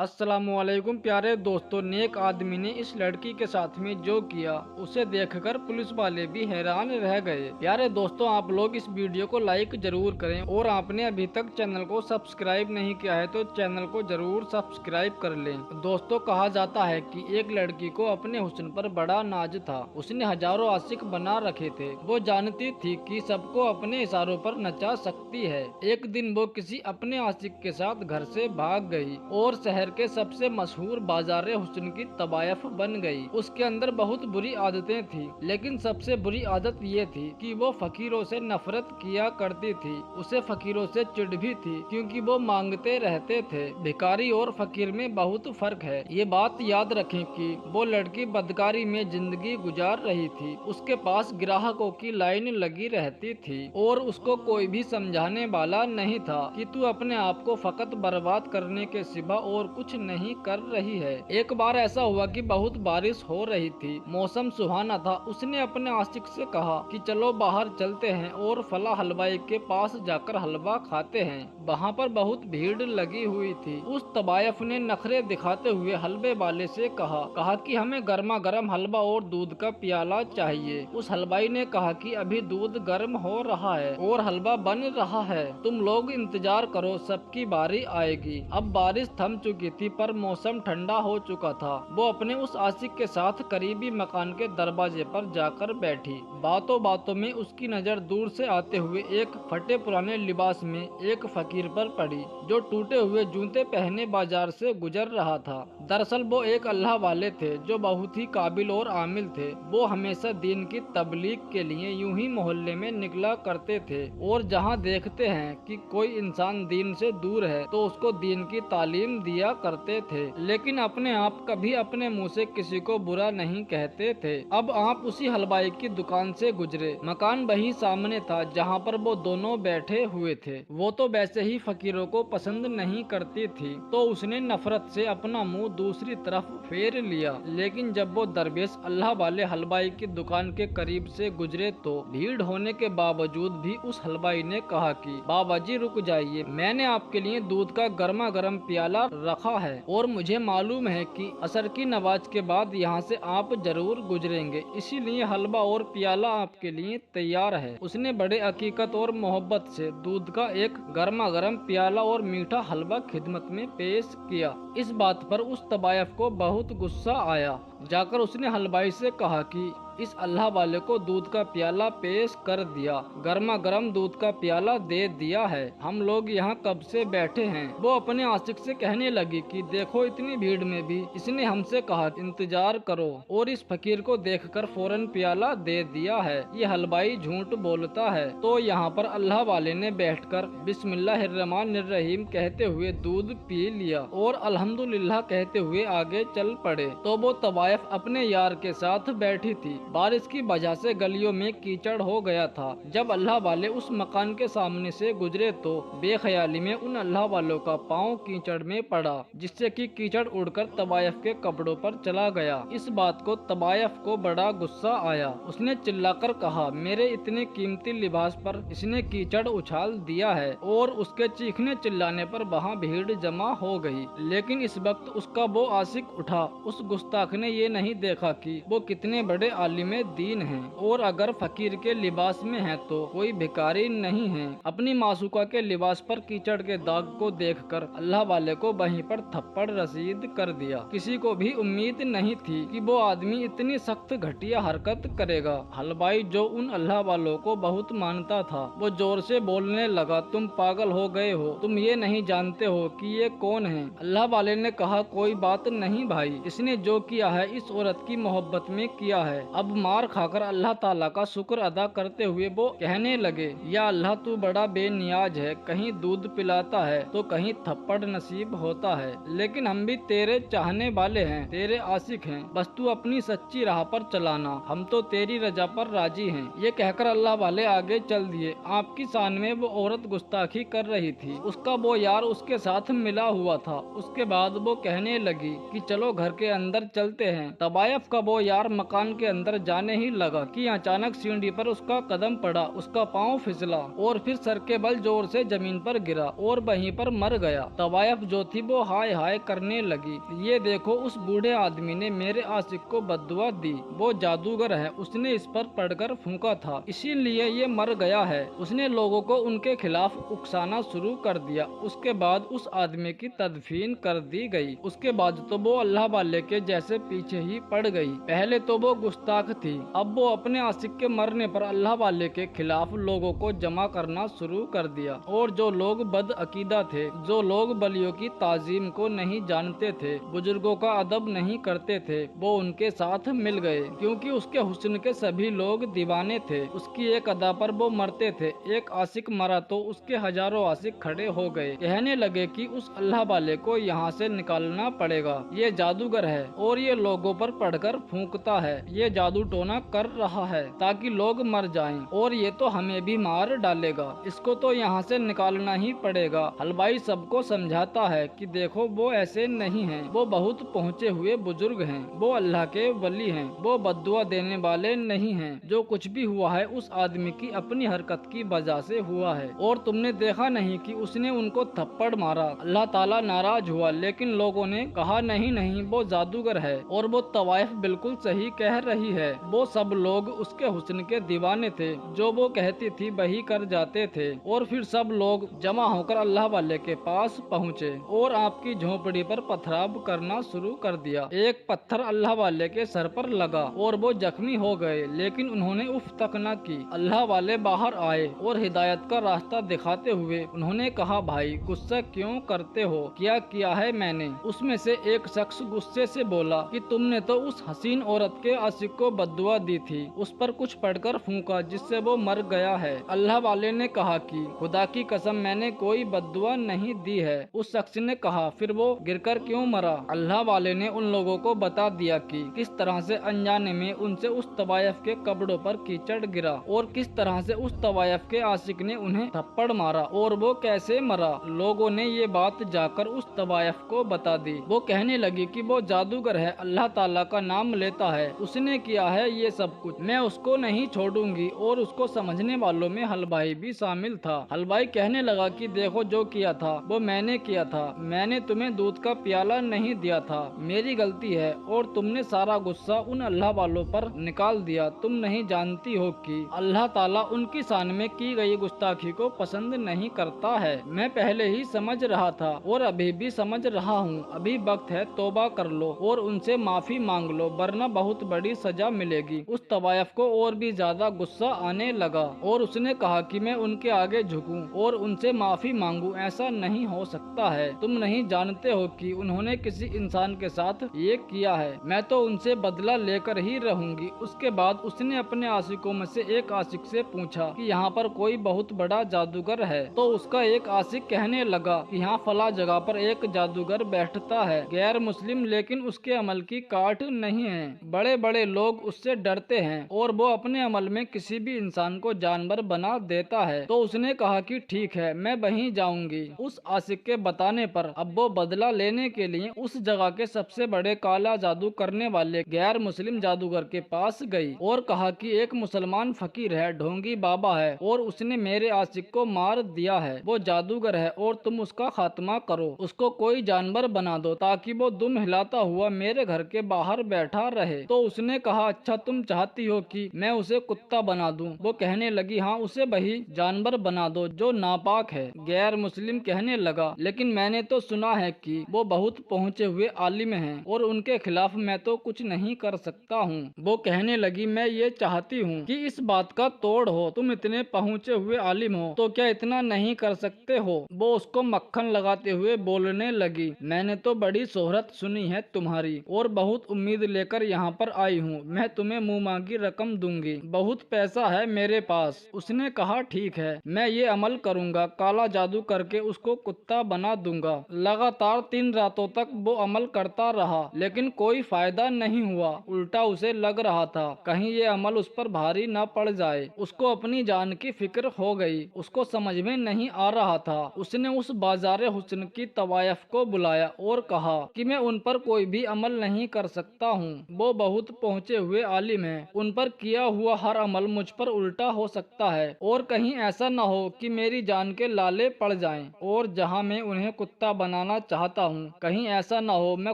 अस्सलामुअलैकुम प्यारे दोस्तों, नेक आदमी ने इस लड़की के साथ में जो किया उसे देखकर पुलिस वाले भी हैरान रह गए। प्यारे दोस्तों, आप लोग इस वीडियो को लाइक जरूर करें और आपने अभी तक चैनल को सब्सक्राइब नहीं किया है तो चैनल को जरूर सब्सक्राइब कर लें। दोस्तों, कहा जाता है कि एक लड़की को अपने हुस्न पर बड़ा नाज था। उसने हजारों आशिक बना रखे थे। वो जानती थी कि सबको अपने इशारों पर नचा सकती है। एक दिन वो किसी अपने आशिक के साथ घर से भाग गई और शहर के सबसे मशहूर बाजार हुस्न की तवायफ बन गई। उसके अंदर बहुत बुरी आदतें थी, लेकिन सबसे बुरी आदत ये थी कि वो फकीरों से नफरत किया करती थी। उसे फकीरों से चिढ़ भी थी क्योंकि वो मांगते रहते थे। भिखारी और फकीर में बहुत फर्क है, ये बात याद रखें कि वो लड़की बदकारी में जिंदगी गुजार रही थी। उसके पास ग्राहकों की लाइन लगी रहती थी और उसको कोई भी समझाने वाला नहीं था कि तू अपने आप को फकत बर्बाद करने के सिवा और कुछ नहीं कर रही है। एक बार ऐसा हुआ कि बहुत बारिश हो रही थी, मौसम सुहाना था। उसने अपने आशिक से कहा कि चलो बाहर चलते हैं और फला हलवाई के पास जाकर हलवा खाते हैं। वहाँ पर बहुत भीड़ लगी हुई थी। उस तवायफ ने नखरे दिखाते हुए हलवे वाले से कहा कि हमें गर्मा गर्म हलवा और दूध का प्याला चाहिए। उस हलवाई ने कहा कि अभी दूध गर्म हो रहा है और हलवा बन रहा है, तुम लोग इंतजार करो, सबकी बारी आएगी। अब बारिश थम चुकी थी पर मौसम ठंडा हो चुका था। वो अपने उस आशिक के साथ करीबी मकान के दरवाजे पर जाकर बैठी। बातों बातों में उसकी नजर दूर से आते हुए एक फटे पुराने लिबास में एक फकीर पर पड़ी जो टूटे हुए जूते पहने बाजार से गुजर रहा था। दरअसल वो एक अल्लाह वाले थे जो बहुत ही काबिल और आमिल थे। वो हमेशा दीन की तबलीग के लिए यूं ही मोहल्ले में निकला करते थे और जहां देखते हैं कि कोई इंसान दीन से दूर है तो उसको दीन की तालीम दिया करते थे, लेकिन अपने आप कभी अपने मुंह से किसी को बुरा नहीं कहते थे। अब आप उसी हलवाई की दुकान से गुजरे। मकान वही सामने था जहां पर वो दोनों बैठे हुए थे। वो तो वैसे ही फकीरों को पसंद नहीं करती थी तो उसने नफरत से अपना मुंह दूसरी तरफ फेर लिया। लेकिन जब वो दरवेश अल्लाह वाले हलवाई की दुकान के करीब से गुजरे तो भीड़ होने के बावजूद भी उस हलवाई ने कहा कि बाबा जी रुक जाइए, मैंने आपके लिए दूध का गर्मा गर्म प्याला रखा है और मुझे मालूम है कि असर की नमाज के बाद यहाँ से आप जरूर गुजरेंगे, इसीलिए हलवा और प्याला आपके लिए तैयार है। उसने बड़े हकीकत और मोहब्बत से दूध का एक गर्मा गर्म प्याला और मीठा हलवा खिदमत में पेश किया। इस बात पर उस तवायफ को बहुत गुस्सा आया। जाकर उसने हलवाई से कहा कि इस अल्लाह वाले को दूध का प्याला पेश कर दिया, गर्मा गर्म दूध का प्याला दे दिया है, हम लोग यहाँ कब से बैठे हैं। वो अपने आशिक से कहने लगी कि देखो इतनी भीड़ में भी इसने हमसे कहा इंतजार करो और इस फकीर को देखकर फौरन प्याला दे दिया है, ये हलवाई झूठ बोलता है। तो यहाँ पर अल्लाह वाले ने बैठकर बिस्मिल्लाहिर्रहमानिर्रहीम कहते हुए दूध पी लिया और अल्हम्दुलिल्लाह कहते हुए आगे चल पड़े। तो वो तवायफ अपने यार के साथ बैठी थी। बारिश की वजह से गलियों में कीचड़ हो गया था। जब अल्लाह वाले उस मकान के सामने से गुजरे तो बेख्याली में उन अल्लाह वालों का पांव कीचड़ में पड़ा, जिससे कि कीचड़ उड़कर तवायफ के कपड़ों पर चला गया। इस बात को तवायफ को बड़ा गुस्सा आया। उसने चिल्लाकर कहा, मेरे इतने कीमती लिबास पर इसने कीचड़ उछाल दिया है और उसके चीखने चिल्लाने पर वहाँ भीड़ जमा हो गई। लेकिन इस वक्त उसका वो आशिक उठा। उस गुस्ताख ने ये नहीं देखा कि वो कितने बड़े आलिमे दीन हैं और अगर फकीर के लिबास में है तो कोई भिखारी नहीं है। अपनी मासूका के लिबास पर कीचड़ के दाग को देखकर अल्लाह वाले को वहीं पर थप्पड़ रसीद कर दिया। किसी को भी उम्मीद नहीं थी कि वो आदमी इतनी सख्त घटिया हरकत करेगा। हलवाई जो उन अल्लाह वालों को बहुत मानता था वो जोर से बोलने लगा, तुम पागल हो गए हो, तुम ये नहीं जानते हो कि ये कौन है। अल्लाह वाले ने कहा, कोई बात नहीं भाई, इसने जो किया है इस औरत की मोहब्बत में किया है। अब मार खाकर अल्लाह ताला का शुक्र अदा करते हुए वो कहने लगे, या अल्लाह तू बड़ा बेनियाज है, कहीं दूध पिलाता है तो कहीं थप्पड़ नसीब होता है, लेकिन हम भी तेरे चाहने वाले हैं, तेरे आशिक हैं, बस तू अपनी सच्ची राह पर चलाना, हम तो तेरी रजा पर राजी हैं। ये कहकर अल्लाह वाले आगे चल दिए। आपकी शान में वो औरत गुस्ताखी कर रही थी। उसका वो यार उसके साथ मिला हुआ था। उसके बाद वो कहने लगी कि चलो घर के अंदर चलते हैं, हैं। तबायफ का वो यार मकान के अंदर जाने ही लगा कि अचानक सीढ़ी पर उसका कदम पड़ा, उसका पाँव फिसला और फिर सर के बल जोर से जमीन पर गिरा और वहीं पर मर गया। तबायफ जो थी वो हाय हाय करने लगी, ये देखो उस बूढ़े आदमी ने मेरे आशिक को बद्दुआ दी, वो जादूगर है, उसने इस पर पड़कर फूंका था, इसीलिए ये मर गया है। उसने लोगों को उनके खिलाफ उकसाना शुरू कर दिया। उसके बाद उस आदमी की तदफीन कर दी गई। उसके बाद तो वो अल्लाह वाले के जैसे पीछे ही पड़ गई। पहले तो वो गुस्ताख थी, अब वो अपने आशिक के मरने पर अल्लाह वाले के खिलाफ लोगों को जमा करना शुरू कर दिया। और जो लोग बद अकीदा थे, जो लोग बलियों की ताजीम को नहीं जानते थे, बुजुर्गों का अदब नहीं करते थे, वो उनके साथ मिल गए, क्योंकि उसके हुस्न के सभी लोग दीवाने थे। उसकी एक अदा पर वो मरते थे। एक आशिक मरा तो उसके हजारों आशिक खड़े हो गए, कहने लगे कि उस अल्लाह वाले को यहाँ से निकालना पड़ेगा, ये जादूगर है और ये लोगों पर पड़कर फूंकता है, ये जादू टोना कर रहा है ताकि लोग मर जाएं और ये तो हमें भी मार डालेगा, इसको तो यहाँ से निकालना ही पड़ेगा। हलवाई सबको समझाता है कि देखो वो ऐसे नहीं हैं, वो बहुत पहुँचे हुए बुजुर्ग हैं, वो अल्लाह के वली हैं, वो बद्दुआ देने वाले नहीं हैं। जो कुछ भी हुआ है उस आदमी की अपनी हरकत की वजह से हुआ है और तुमने देखा नहीं कि उसने उनको थप्पड़ मारा। अल्लाह ताला नाराज हुआ, लेकिन लोगों ने कहा नहीं नहीं वो जादूगर है और वो तवाइफ बिल्कुल सही कह रही है। वो सब लोग उसके हुस्न के दीवाने थे, जो वो कहती थी वही कर जाते थे। और फिर सब लोग जमा होकर अल्लाह वाले के पास पहुँचे और आपकी झोपड़ी पर पथराव करना शुरू कर दिया। एक पत्थर अल्लाह वाले के सर पर लगा और वो जख्मी हो गए, लेकिन उन्होंने उफ तक न की। अल्लाह वाले बाहर आए और हिदायत का रास्ता दिखाते हुए उन्होंने कहा, भाई गुस्सा क्यों करते हो, क्या किया है मैंने? उसमें से एक शख्स गुस्से से बोला कि तुमने तो उस हसीन औरत के आशिक को बद्दुआ दी थी, उस पर कुछ पड़कर फूंका जिससे वो मर गया है। अल्लाह वाले ने कहा कि खुदा की कसम मैंने कोई बद्दुआ नहीं दी है। उस शख्स ने कहा, फिर वो गिरकर क्यों मरा? अल्लाह वाले ने उन लोगों को बता दिया कि किस तरह से अनजाने में उनसे उस तवायफ के कपड़ों पर कीचड़ गिरा और किस तरह से उस तवायफ के आशिक ने उन्हें थप्पड़ मारा और वो कैसे मरा। लोगों ने ये बात जाकर उस तवायफ को बता दी। वो कहने लगी कि वो जादूगर है, अल्लाह ताला का नाम लेता है, उसने किया है ये सब कुछ, मैं उसको नहीं छोड़ूंगी। और उसको समझने वालों में हलवाई भी शामिल था। हलवाई कहने लगा कि देखो जो किया था वो मैंने किया था, मैंने तुम्हें दूध का प्याला नहीं दिया था, मेरी गलती है और तुमने सारा गुस्सा उन अल्लाह वालों पर निकाल दिया। तुम नहीं जानती हो कि अल्लाह ताला उनकी शान में की गई गुस्ताखी को पसंद नहीं करता है। मैं पहले ही समझ रहा था और अभी भी समझ रहा हूँ, अभी वक्त है तौबा कर लो और उनसे माफी मांग लो, वरना बहुत बड़ी सजा मिलेगी। उस तवायफ को और भी ज्यादा गुस्सा आने लगा और उसने कहा कि मैं उनके आगे झुकूं और उनसे माफी मांगूं, ऐसा नहीं हो सकता है। तुम नहीं जानते हो कि उन्होंने किसी इंसान के साथ ये किया है, मैं तो उनसे बदला लेकर ही रहूंगी। उसके बाद उसने अपने आशिकों में से एक आशिक से पूछा कि यहाँ पर कोई बहुत बड़ा जादूगर है? तो उसका एक आशिक कहने लगा कि यहाँ फला जगह पर एक जादूगर बैठता है, गैर मुस्लिम, लेकिन उसके अमल की काट नहीं है, बड़े बड़े लोग उससे डरते हैं और वो अपने अमल में किसी भी इंसान को जानवर बना देता है। तो उसने कहा कि ठीक है मैं वहीं जाऊंगी। उस आशिक के बताने पर अब वो बदला लेने के लिए उस जगह के सबसे बड़े काला जादू करने वाले गैर मुस्लिम जादूगर के पास गई और कहा कि एक मुसलमान फकीर है, ढोंगी बाबा है और उसने मेरे आशिक को मार दिया है, वो जादूगर है और तुम उसका खात्मा करो, उसको कोई जानवर बना दो ताकि वो दुम हिलाता हुआ मेरे घर के बाहर बैठा रहे। तो उसने कहा, अच्छा तुम चाहती हो कि मैं उसे कुत्ता बना दूं? वो कहने लगी, हाँ उसे वही जानवर बना दो जो नापाक है। गैर मुस्लिम कहने लगा, लेकिन मैंने तो सुना है कि वो बहुत पहुँचे हुए आलिम हैं और उनके खिलाफ मैं तो कुछ नहीं कर सकता हूँ। वो कहने लगी, मैं ये चाहती हूँ कि इस बात का तोड़ हो, तुम इतने पहुँचे हुए आलिम हो तो क्या इतना नहीं कर सकते हो? वो उसको मक्खन लगाते हुए बोलने लगी, मैंने तो बड़ी शोहरत सुनी है तुम्हारी और बहुत उम्मीद लेकर यहाँ पर आई हूँ, मैं तुम्हें मुँह मांगी रकम दूंगी, बहुत पैसा है मेरे पास। उसने कहा ठीक है मैं ये अमल करूँगा, काला जादू करके उसको कुत्ता बना दूंगा। लगातार 3 रातों तक वो अमल करता रहा, लेकिन कोई फायदा नहीं हुआ, उल्टा उसे लग रहा था कहीं ये अमल उस पर भारी न पड़ जाए। उसको अपनी जान की फिक्र हो गई, उसको समझ में नहीं आ रहा था। उसने उस बाजारे हुस्न की तवायफ को बुलाया और कहा कि मैं उन पर कोई भी अमल नहीं नहीं कर सकता हूँ। वो बहुत पहुँचे हुए आलिम हैं, उन पर किया हुआ हर अमल मुझ पर उल्टा हो सकता है, और कहीं ऐसा न हो कि मेरी जान के लाले पड़ जाएं, और जहाँ मैं उन्हें कुत्ता बनाना चाहता हूँ कहीं ऐसा न हो मैं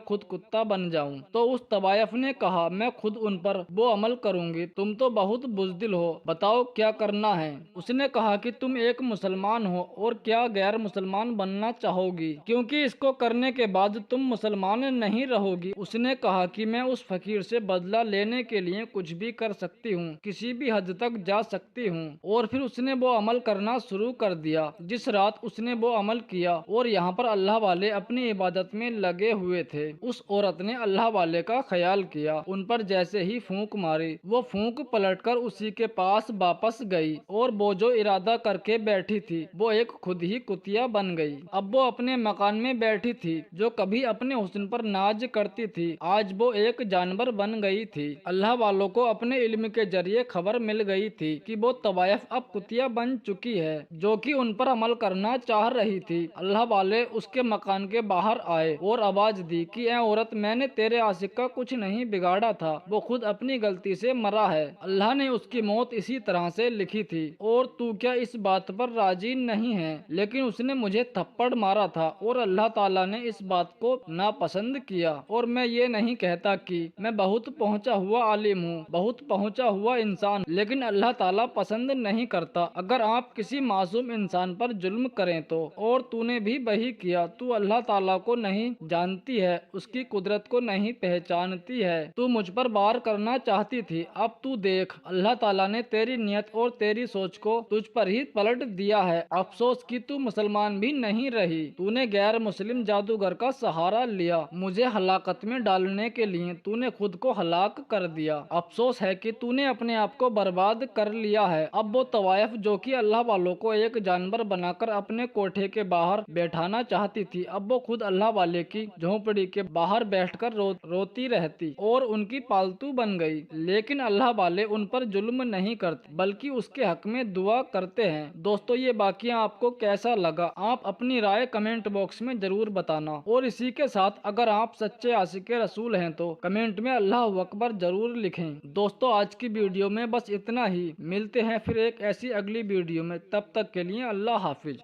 खुद कुत्ता बन जाऊँ। तो उस तवायफ ने कहा, मैं खुद उन पर वो अमल करूंगी, तुम तो बहुत बुज़दिल हो, बताओ क्या करना है। उसने कहा कि तुम एक मुसलमान हो और क्या गैर मुसलमान बनना चाहोगी, क्योंकि इसको करने के बाद तुम मुसलमान नहीं रहोगी। उसने कहा कि मैं उस फकीर से बदला लेने के लिए कुछ भी कर सकती हूँ, किसी भी हद तक जा सकती हूँ। और फिर उसने वो अमल करना शुरू कर दिया। जिस रात उसने वो अमल किया और यहाँ पर अल्लाह वाले अपनी इबादत में लगे हुए थे, उस औरत ने अल्लाह वाले का ख्याल किया। उन पर जैसे ही फूंक मारी, वो फूंक पलटकर उसी के पास वापस गई, और वो जो इरादा करके बैठी थी वो एक खुद ही कुतिया बन गई। अब वो अपने मकान में बैठी थी, जो कभी अपने हुस्न पर नाज करती थी, आज वो एक जानवर बन गई थी। अल्लाह वालों को अपने इल्म के जरिए खबर मिल गई थी कि वो तवायफ अब कुतिया बन चुकी है, जो कि उन पर अमल करना चाह रही थी। अल्लाह वाले उसके मकान के बाहर आए और आवाज दी कि ए औरत, मैंने तेरे आशिक का कुछ नहीं बिगाड़ा था, वो खुद अपनी गलती से मरा है। अल्लाह ने उसकी मौत इसी तरह से लिखी थी, और तू क्या इस बात पर राजी नहीं है? लेकिन उसने मुझे थप्पड़ मारा था और अल्लाह ताला ने इस बात को नापसंद किया। और मैं ये नहीं कहता कि मैं बहुत पहुंचा हुआ आलिम हूँ, बहुत पहुंचा हुआ इंसान, लेकिन अल्लाह ताला पसंद नहीं करता अगर आप किसी मासूम इंसान पर जुल्म करें तो। और तूने भी वही किया, तू अल्लाह ताला को नहीं जानती है, उसकी कुदरत को नहीं पहचानती है। तू मुझ पर वार करना चाहती थी, अब तू देख अल्लाह ताला ने तेरी नियत और तेरी सोच को तुझ पर ही पलट दिया है। अफसोस कि तू मुसलमान भी नहीं रही, तूने गैर मुस्लिम जादूगर का सहारा लिया, मुझे हलाकत में डालने के लिए तूने खुद को हलाक कर दिया। अफसोस है कि तूने अपने आप को बर्बाद कर लिया है। अब वो तवायफ जो कि अल्लाह वालों को एक जानवर बनाकर अपने कोठे के बाहर बैठाना चाहती थी, अब वो खुद अल्लाह वाले की झोंपड़ी के बाहर बैठकर रोती रहती और उनकी पालतू बन गई। लेकिन अल्लाह वाले उन पर जुल्म नहीं करते, बल्कि उसके हक में दुआ करते हैं। दोस्तों, ये वाकया आपको कैसा लगा? आप अपनी राय कमेंट बॉक्स में जरूर बताना। और इसी के साथ अगर आप सच्चे आशिक रसूल हैं तो कमेंट में अल्लाह अकबर जरूर लिखें। दोस्तों, आज की वीडियो में बस इतना ही। मिलते हैं फिर एक ऐसी अगली वीडियो में, तब तक के लिए अल्लाह हाफिज।